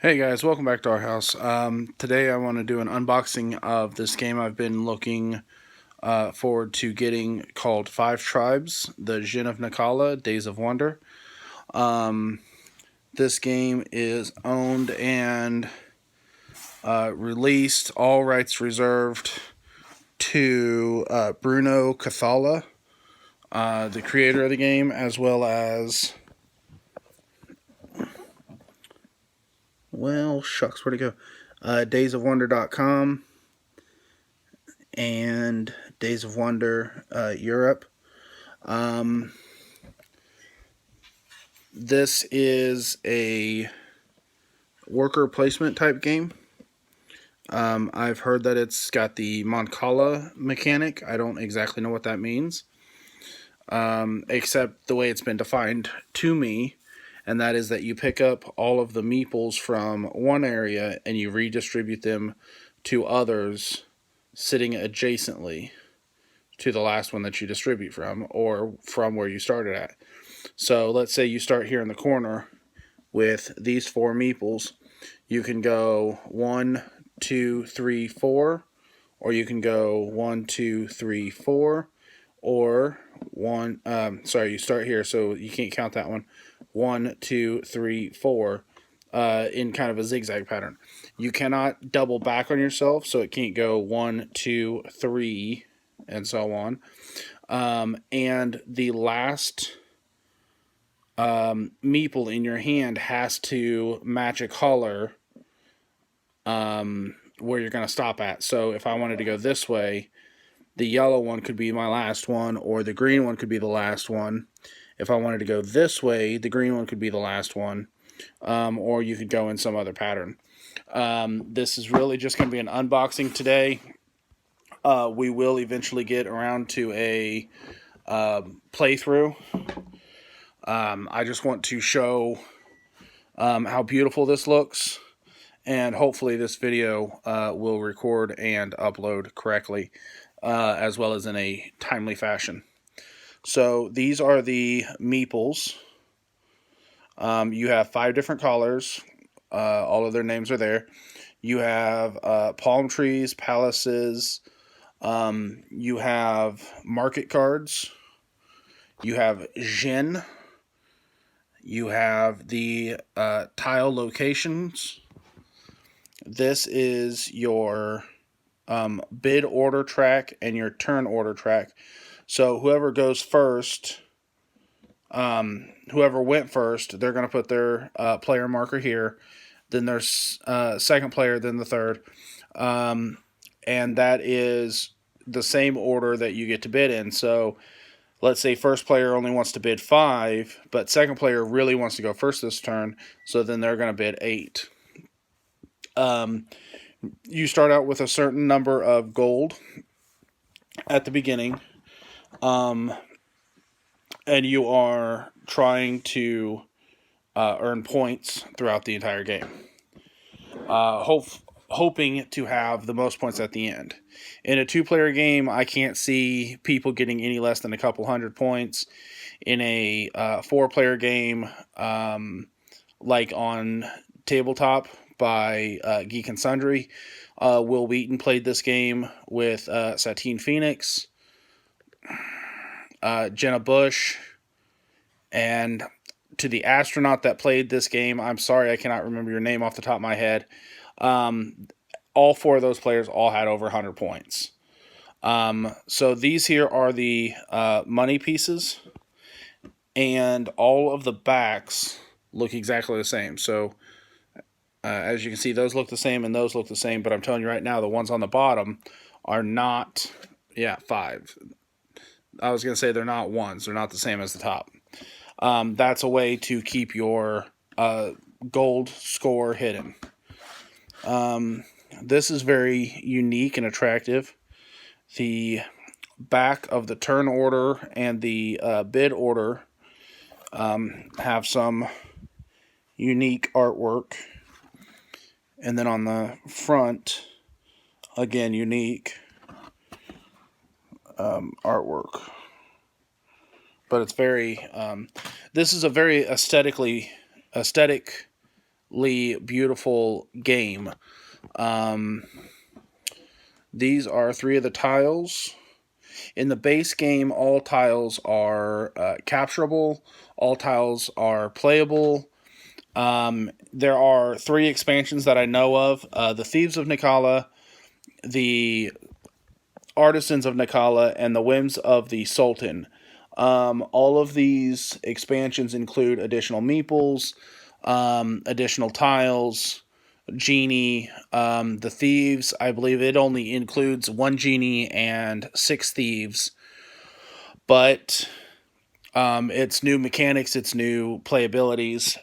Hey guys, welcome back to our house. Today I want to do an unboxing of this game I've been looking forward to getting called Five Tribes, the Djinn of Naqala, Days of Wonder. Um, this game is owned and released, all rights reserved, to Bruno Cathala, the creator of the game, as well as, well, shucks, where'd it go? daysofwonder.com and Days of Wonder Europe. This is a worker placement type game. I've heard that it's got the Mancala mechanic. I don't exactly know what that means, except the way it's been defined to me, and that is that you pick up all of the meeples from one area and you redistribute them to others sitting adjacently to the last one that you distribute from, or from where you started at. So let's say you start here in the corner with these four meeples. You can go 1, 2, 3, 4, or you can go 1, 2, 3, 4, or one. You start here, so you can't count that one. 1, 2, 3, 4, in kind of a zigzag pattern. You cannot double back on yourself, so it can't go 1, 2, 3, and so on. And the last meeple in your hand has to match a color where you're going to stop at. So if I wanted to go this way, the yellow one could be my last one, or the green one could be the last one. If I wanted to go this way, the green one could be the last one, or you could go in some other pattern. This is really just going to be an unboxing today. We will eventually get around to a playthrough. I just want to show how beautiful this looks, and hopefully this video will record and upload correctly, as well as in a timely fashion. So these are the meeples. You have 5 different colors. All of their names are there. You have palm trees, palaces. You have market cards. You have Djinn. You have the tile locations. This is your bid order track and your turn order track. So whoever goes first, whoever went first, they're going to put their player marker here. Then there's second player, then the third. And that is the same order that you get to bid in. So let's say first player only wants to bid 5, but second player really wants to go first this turn, so then they're going to bid 8. You start out with a certain number of gold at the beginning, and you are trying to earn points throughout the entire game, hoping to have the most points at the end. In a 2-player game, I can't see people getting any less than a couple hundred points. In a 4-player game, like on Tabletop by Geek and Sundry, Will Wheaton played this game with Satine Phoenix, Jenna Bush, and to the astronaut that played this game, I'm sorry I cannot remember your name off the top of my head. All 4 of those players all had over 100 points. So these here are the money pieces, and all of the backs look exactly the same. So as you can see, those look the same and those look the same, but I'm telling you right now, the ones on the bottom are not, 5. I was going to say they're not ones. They're not the same as the top. That's a way to keep your gold score hidden. This is very unique and attractive. The back of the turn order and the bid order have some unique artwork. And then on the front, again, unique artwork. But it's very, this is a very aesthetic beautiful game. These are 3 of the tiles. In the base game, all tiles are capturable. All tiles are playable. There are 3 expansions that I know of. The Thieves of Naqala, the Artisans of Naqala, and the Whims of the Sultan. All of these expansions include additional meeples, additional tiles, genie. The thieves, I believe it only includes 1 genie and 6 thieves, but it's new mechanics, it's new playabilities.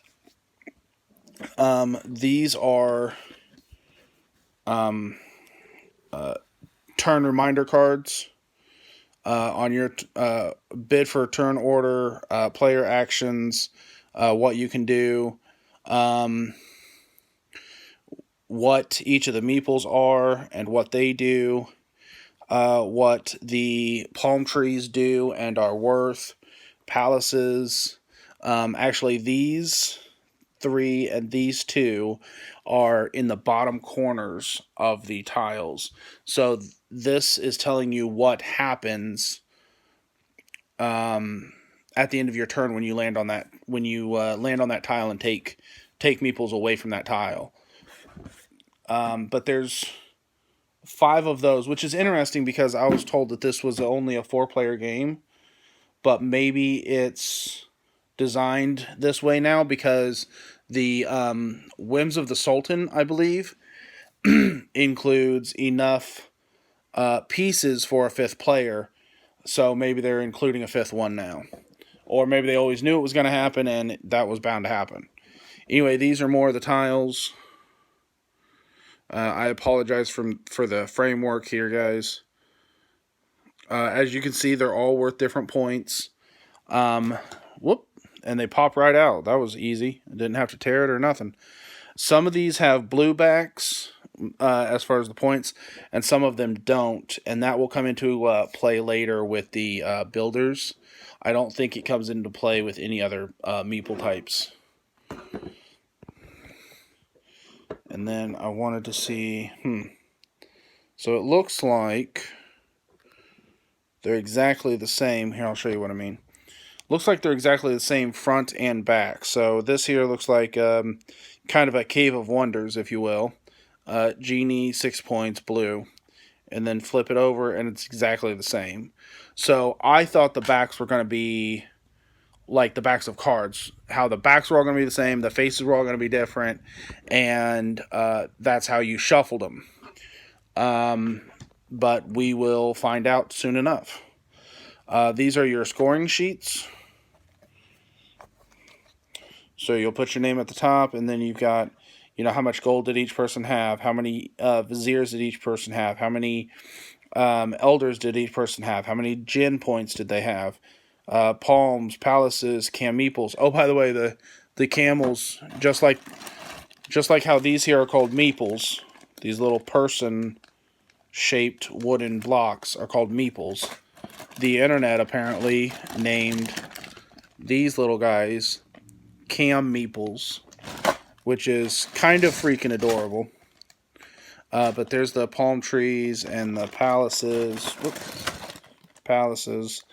These are turn reminder cards. On your bid for turn order, player actions, what you can do, what each of the meeples are and what they do, what the palm trees do and are worth, palaces. Actually, these 3 and these 2 are in the bottom corners of the tiles. So this is telling you what happens at the end of your turn when you land on that tile and take meeples away from that tile. But there's 5 of those, which is interesting because I was told that this was only a 4-player game, but maybe it's designed this way now because the Whims of the Sultan, I believe, includes enough pieces for a 5th player, so maybe they're including a 5th one now. Or maybe they always knew it was going to happen and that was bound to happen. Anyway, these are more of the tiles. I apologize for the framework here, guys. As you can see, they're all worth different points. Whoop. And they pop right out. That was easy. I didn't have to tear it or nothing. Some of these have blue backs as far as the points, and some of them don't. And that will come into play later with the builders. I don't think it comes into play with any other meeple types. And then I wanted to see... So it looks like they're exactly the same. Here, I'll show you what I mean. Looks like they're exactly the same front and back. So this here looks like kind of a Cave of Wonders, if you will. Genie, 6 points, blue. And then flip it over, and it's exactly the same. So I thought the backs were going to be like the backs of cards. How the backs were all going to be the same, the faces were all going to be different, and that's how you shuffled them. But we will find out soon enough. These are your scoring sheets. So you'll put your name at the top, and then you've got, how much gold did each person have, how many viziers did each person have, how many elders did each person have, how many djinn points did they have, palms, palaces, meeples. Oh, by the way, the camels, just like how these here are called meeples, these little person-shaped wooden blocks are called meeples. The internet apparently named these little guys meeples, which is kind of freaking adorable. But there's the palm trees and the palaces. Whoops. Palaces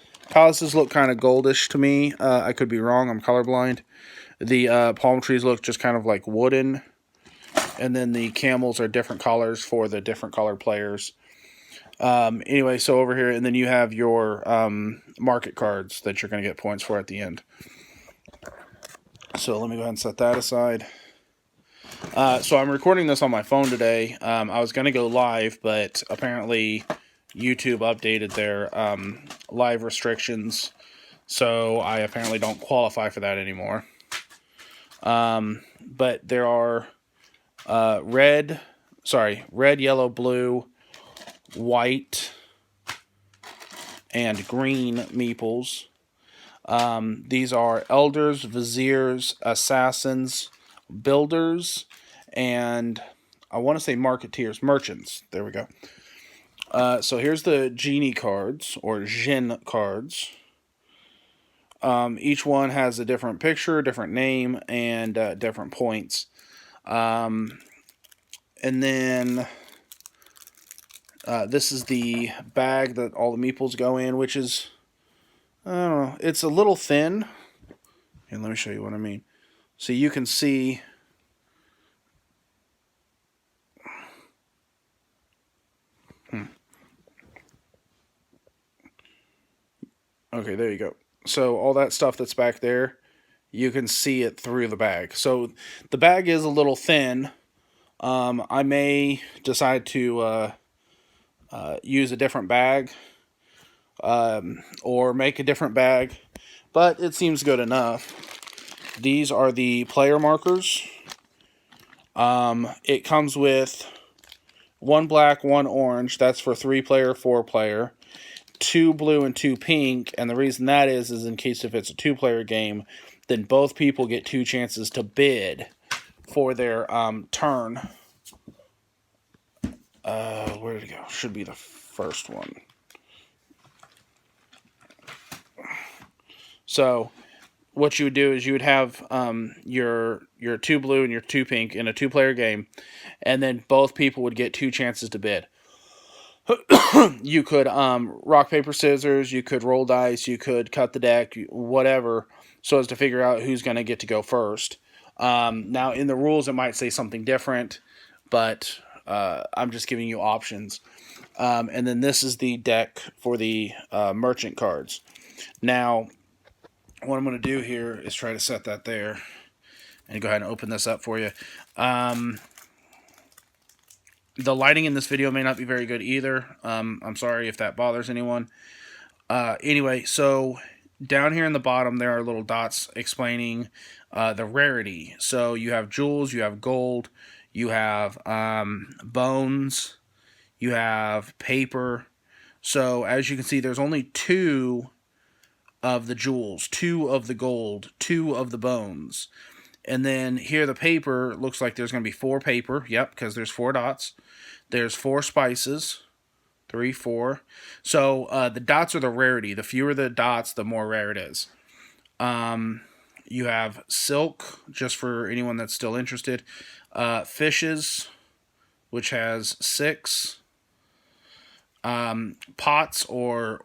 look kind of goldish to me. I could be wrong. I'm colorblind. The palm trees look just kind of like wooden. And then the camels are different colors for the different colored players. Anyway, so over here, and then you have your market cards that you're going to get points for at the end. So let me go ahead and set that aside. So I'm recording this on my phone today. I was going to go live, but apparently YouTube updated their live restrictions, so I apparently don't qualify for that anymore. But there are red, yellow, blue, white, and green meeples. These are elders, viziers, assassins, builders, and I want to say merchants. There we go. So here's the genie cards, or Djinn cards. Each one has a different picture, different name, and different points. And then this is the bag that all the meeples go in, which is, I don't know, it's a little thin. And let me show you what I mean. So you can see, okay, there you go. So all that stuff that's back there, you can see it through the bag. So the bag is a little thin. I may decide to use a different bag, or make a different bag, but it seems good enough. These are the player markers. It comes with 1 black, 1 orange. That's for 3-player, 4-player. 2 blue and 2 pink, and the reason that is in case if it's a 2-player game, then both people get 2 chances to bid for their turn. Where did it go? Should be the first one. So what you would do is you would have your 2 blue and your 2 pink in a 2-player game, and then both people would get 2 chances to bid. You could rock, paper, scissors, you could roll dice, you could cut the deck, whatever, so as to figure out who's going to get to go first. Now, in the rules, it might say something different, but I'm just giving you options. And then this is the deck for the merchant cards. Now, what I'm going to do here is try to set that there, and go ahead and open this up for you. The lighting in this video may not be very good either. I'm sorry if that bothers anyone. Anyway, so down here in the bottom, there are little dots explaining the rarity. So you have jewels, you have gold, you have bones, you have paper. So as you can see, there's only 2 of the jewels, 2 of the gold, 2 of the bones. And then here the paper looks like there's going to be 4 paper. Yep, because there's 4 dots. There's 4 spices. 3, 4. So the dots are the rarity. The fewer the dots, the more rare it is. You have silk, just for anyone that's still interested. Fishes, which has 6. Pots or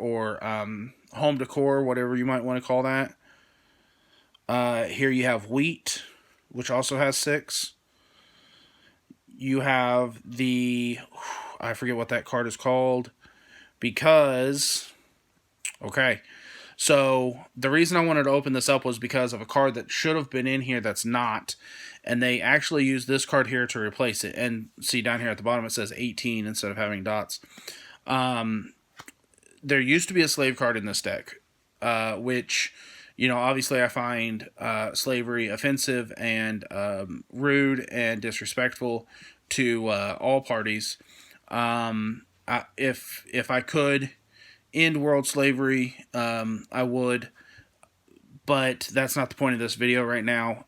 home decor, whatever you might want to call that. Here you have wheat, which also has 6. You have the, I forget what that card is called, because, okay, so the reason I wanted to open this up was because of a card that should have been in here that's not, and they actually used this card here to replace it. And see down here at the bottom it says 18 instead of having dots. There used to be a slave card in this deck, which, you know, obviously I find slavery offensive and rude and disrespectful to all parties. If I could end world slavery, I would, but that's not the point of this video right now.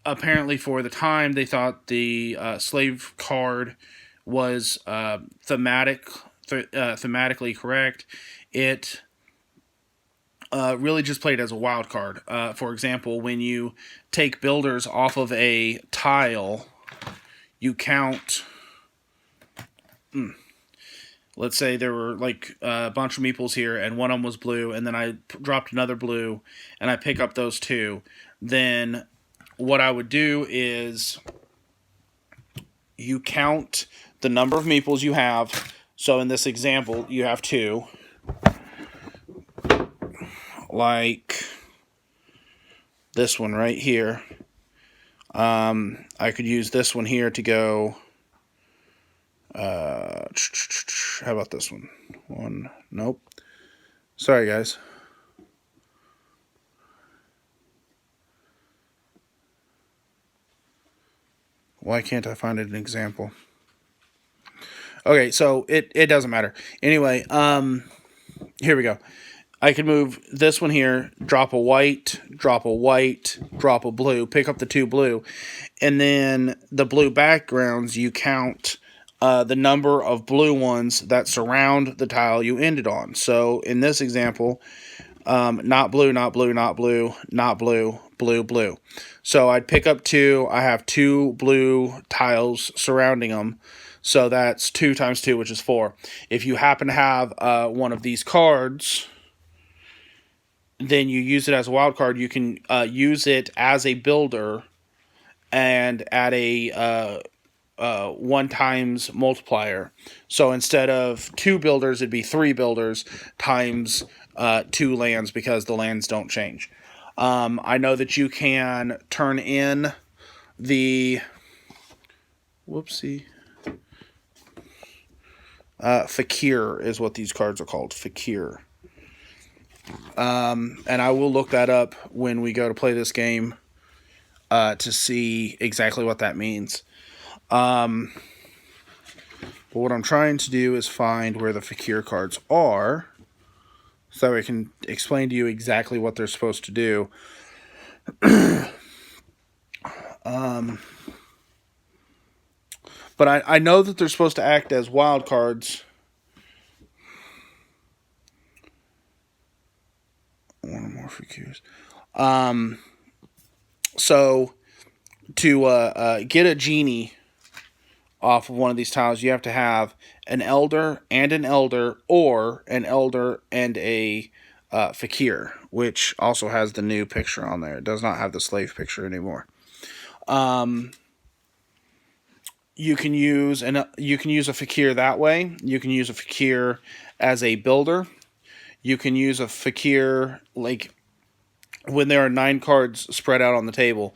Apparently for the time, they thought the slave card was thematically correct. It really just played as a wild card. For example, when you take builders off of a tile, you count. Let's say there were like a bunch of meeples here, and one of them was blue, and then I dropped another blue, and I pick up those 2. Then what I would do is you count the number of meeples you have. So in this example, you have 2. Like this one right here. I could use this one here to go. How about this one? Nope. Sorry, guys. Why can't I find an example? Okay, so it doesn't matter. Anyway, here we go. I can move this one here, drop a white, drop a white, drop a blue, pick up the 2 blue, and then the blue backgrounds, you count the number of blue ones that surround the tile you ended on. So in this example, not blue, not blue, not blue, not blue, blue, blue. So I'd pick up 2. I have 2 blue tiles surrounding them. So that's 2 times 2, which is 4. If you happen to have one of these cards, then you use it as a wild card. You can use it as a builder and add a 1 times multiplier. So instead of 2 builders, it'd be 3 builders times 2 lands, because the lands don't change. I know that you can turn in the Fakir is what these cards are called. Fakir. And I will look that up when we go to play this game to see exactly what that means. But what I'm trying to do is find where the Fakir cards are, so I can explain to you exactly what they're supposed to do. But I know that they're supposed to act as wild cards. One or more Fakirs. So to get a genie off of one of these tiles, you have to have an elder and an elder, or an elder and a Fakir, which also has the new picture on there. It does not have the slave picture anymore. You can use a Fakir that way. You can use a Fakir as a builder. You can use a Fakir like when there are 9 cards spread out on the table.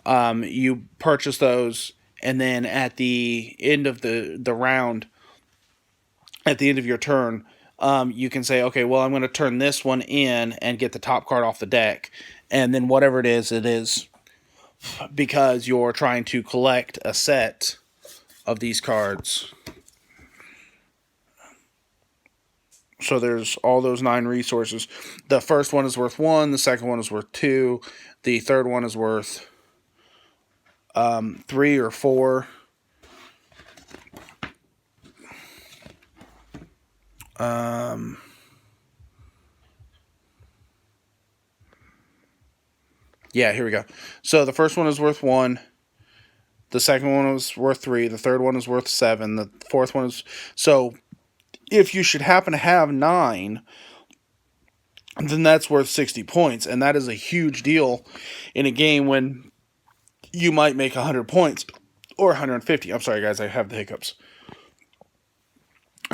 You purchase those, and then at the end of the round, at the end of your turn, you can say, okay, well, I'm going to turn this one in and get the top card off the deck, and then whatever it is, because you're trying to collect a set of these cards. So there's all those 9 resources. The first one is worth 1. The second one is worth 2. The third one is worth 3 or 4. Yeah, here we go. So the first one is worth 1. The second one was worth 3. The third one is worth 7. The fourth one is... So if you should happen to have 9, then that's worth 60 points. And that is a huge deal in a game when you might make 100 points. Or 150. I'm sorry, guys. I have the hiccups.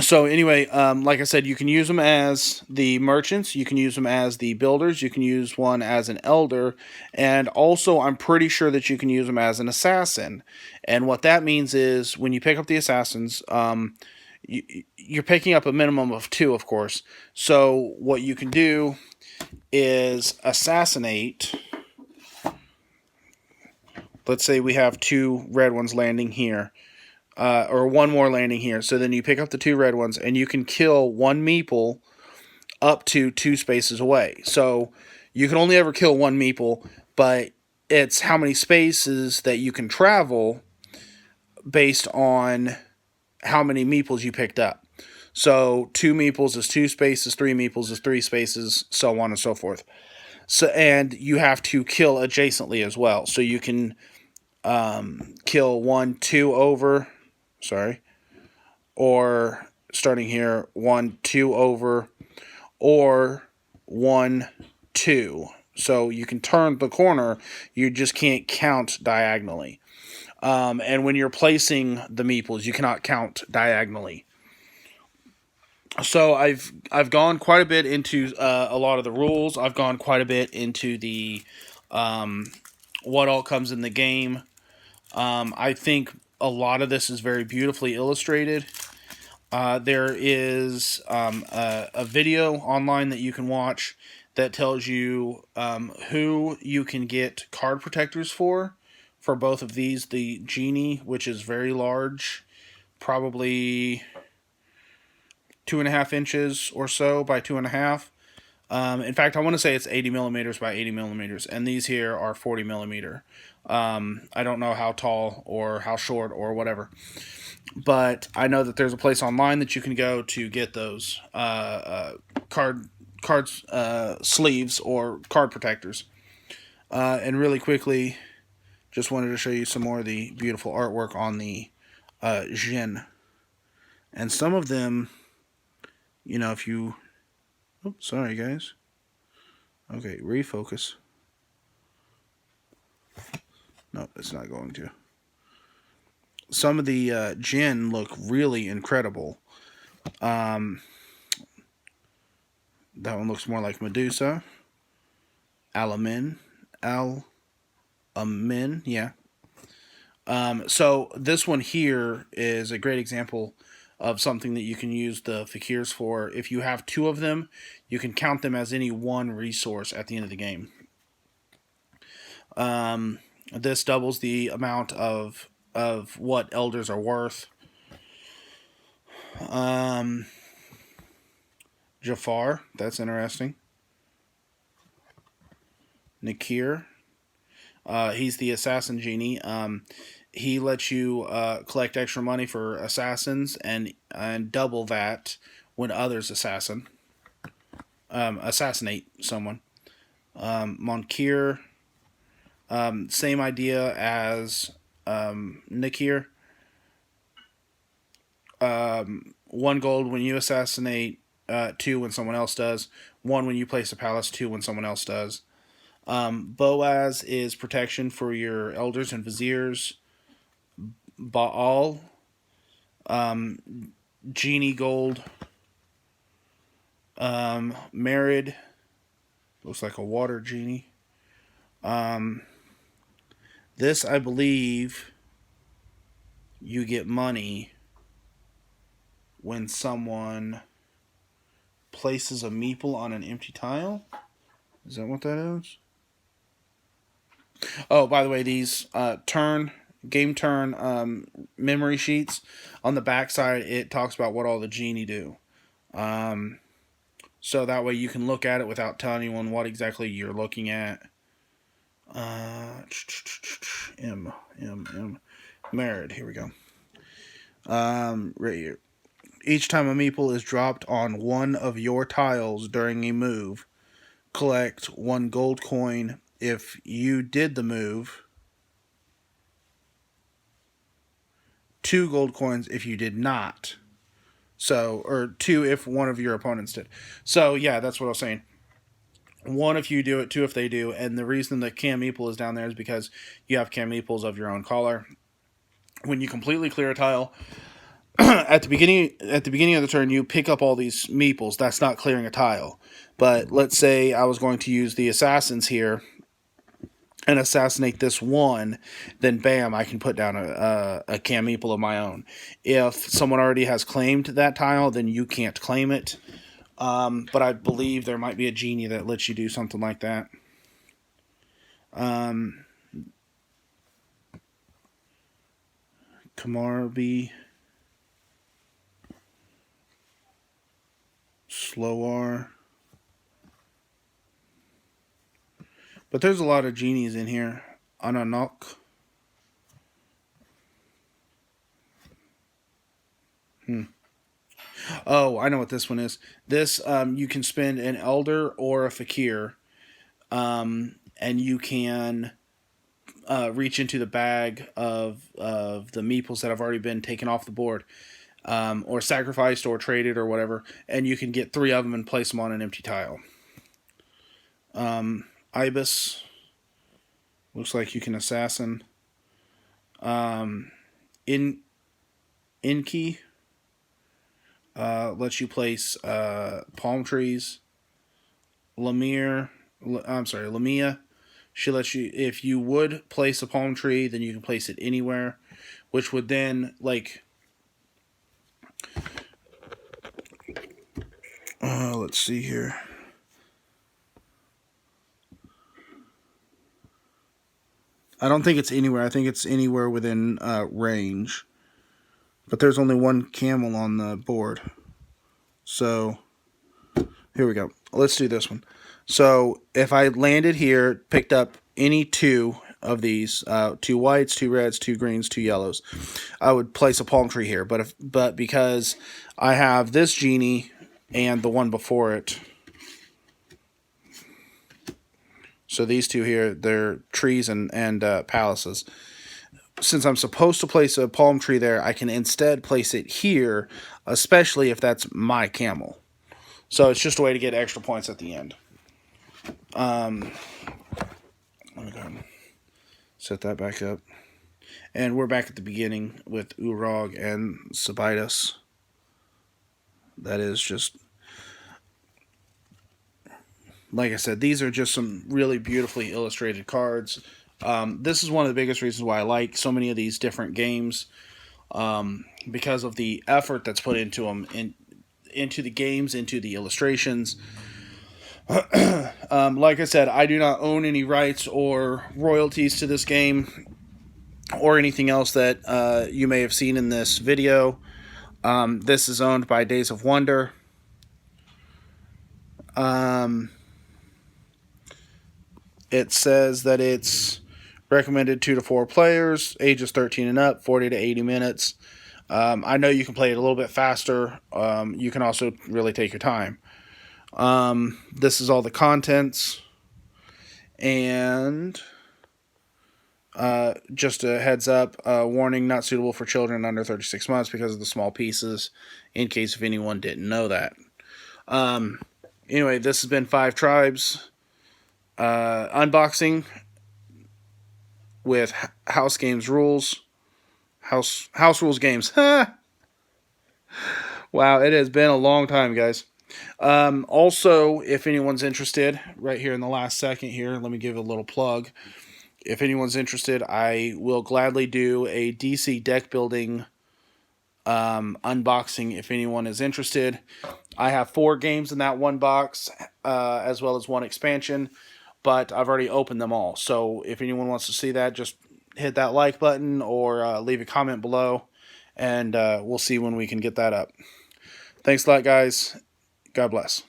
So anyway, like I said, you can use them as the merchants. You can use them as the builders. You can use one as an elder. And also, I'm pretty sure that you can use them as an assassin. And what that means is when you pick up the assassins, you're picking up a minimum of 2, of course. So what you can do is assassinate. Let's say we have 2 red ones landing here. Or 1 more landing here. So then you pick up the 2 red ones, and you can kill 1 meeple up to 2 spaces away. So you can only ever kill 1 meeple, but it's how many spaces that you can travel based on how many meeples you picked up. So 2 meeples is 2 spaces, 3 meeples is 3 spaces, so on and so forth. So, and you have to kill adjacently as well. So you can kill 1, 2 over... or starting here, 1, 2 over, or 1, 2. So you can turn the corner, you just can't count diagonally. And when you're placing the meeples, you cannot count diagonally. So I've gone quite a bit into a lot of the rules. I've gone quite a bit into the what all comes in the game. I think a lot of this is very beautifully illustrated. There is a video online that you can watch that tells you who you can get card protectors for both of these. The Genie, which is very large, probably 2.5 inches or so by 2.5. In fact, I want to say it's 80 millimeters by 80 millimeters, and these here are 40 millimeter. I don't know how tall or how short or whatever, but I know that there's a place online that you can go to get those card sleeves or card protectors. And really quickly, just wanted to show you some more of the beautiful artwork on the Djinn. And some of them, you know, if you... Oops, sorry, guys. Okay, refocus. No, it's not going to. Some of the Djinn look really incredible. That one looks more like Medusa. Alamin, yeah. So this one here is a great example of something that you can use the fakirs for. If you have 2 of them, you can count them as any one resource at the end of the game. This doubles the amount of what elders are worth. Jafar, that's interesting. Nakir, he's the assassin genie. He lets you collect extra money for assassins and double that when others assassinate someone. Monkir, same idea as Nakir. 1 gold when you assassinate, 2 when someone else does, 1 when you place a palace, 2 when someone else does. Boaz is protection for your elders and viziers. Baal, genie gold. Merid, looks like a water genie. This, I believe, you get money when someone places a meeple on an empty tile. Is that what that is? Oh, by the way, these game turn memory sheets, on the back side, it talks about what all the genie do. So that way you can look at it without telling anyone what exactly you're looking at. Merid, here we go. Right here. Each time a meeple is dropped on one of your tiles during a move, collect 1 gold coin if you did the move, 2 gold coins if you did not. So, or 2 if one of your opponents did. So, yeah, that's what I was saying. 1 if you do it, 2 if they do. And the reason the cam meeple is down there is because you have cam meeples of your own color. When you completely clear a tile, at the beginning of the turn, you pick up all these meeples. That's not clearing a tile. But let's say I was going to use the assassins here and assassinate this one, then bam, I can put down a cam meeple of my own. If someone already has claimed that tile, then you can't claim it. But I believe there might be a genie that lets you do something like that. Kamarbi, Slowar. But there's a lot of genies in here. Ananok. Oh, I know what this one is. This, you can spend an elder or a fakir, and you can reach into the bag of the meeples that have already been taken off the board, or sacrificed or traded or whatever, and you can get 3 of them and place them on an empty tile. Ibis, looks like you can assassin. Inki, lets you place palm trees. Lamia, she lets you, if you would place a palm tree, then you can place it anywhere, which would then, like, let's see here. I don't think it's anywhere. I think it's anywhere within range. But there's only 1 camel on the board. So, here we go. Let's do this one. So, if I landed here, picked up any 2 of these, 2 whites, 2 reds, 2 greens, 2 yellows, I would place a palm tree here. But because I have this genie and the one before it, So these two here, they're trees and palaces. Since I'm supposed to place a palm tree there, I can instead place it here, especially if that's my camel. So it's just a way to get extra points at the end. Let me go ahead and set that back up. And we're back at the beginning with Urog and Sabitas. That is just, like I said, these are just some really beautifully illustrated cards. This is one of the biggest reasons why I like so many of these different games, because of the effort that's put into them, into the games, into the illustrations. Like I said, I do not own any rights or royalties to this game or anything else that you may have seen in this video. This is owned by Days of Wonder. It says that it's recommended 2 to 4 players, ages 13 and up, 40 to 80 minutes. I know you can play it a little bit faster. You can also really take your time. This is all the contents. And just a heads up, warning, not suitable for children under 36 months because of the small pieces, in case if anyone didn't know that. Anyway, this has been 5 Tribes unboxing with House Games Rules. House Rules Games. Wow, it has been a long time, guys. Also, if anyone's interested, right here in the last second here, let me give a little plug. If anyone's interested, I will gladly do a DC deck building unboxing if anyone is interested. I have 4 games in that one box, as well as 1 expansion, but I've already opened them all. So if anyone wants to see that, just hit that like button or leave a comment below, and we'll see when we can get that up. Thanks a lot, guys. God bless.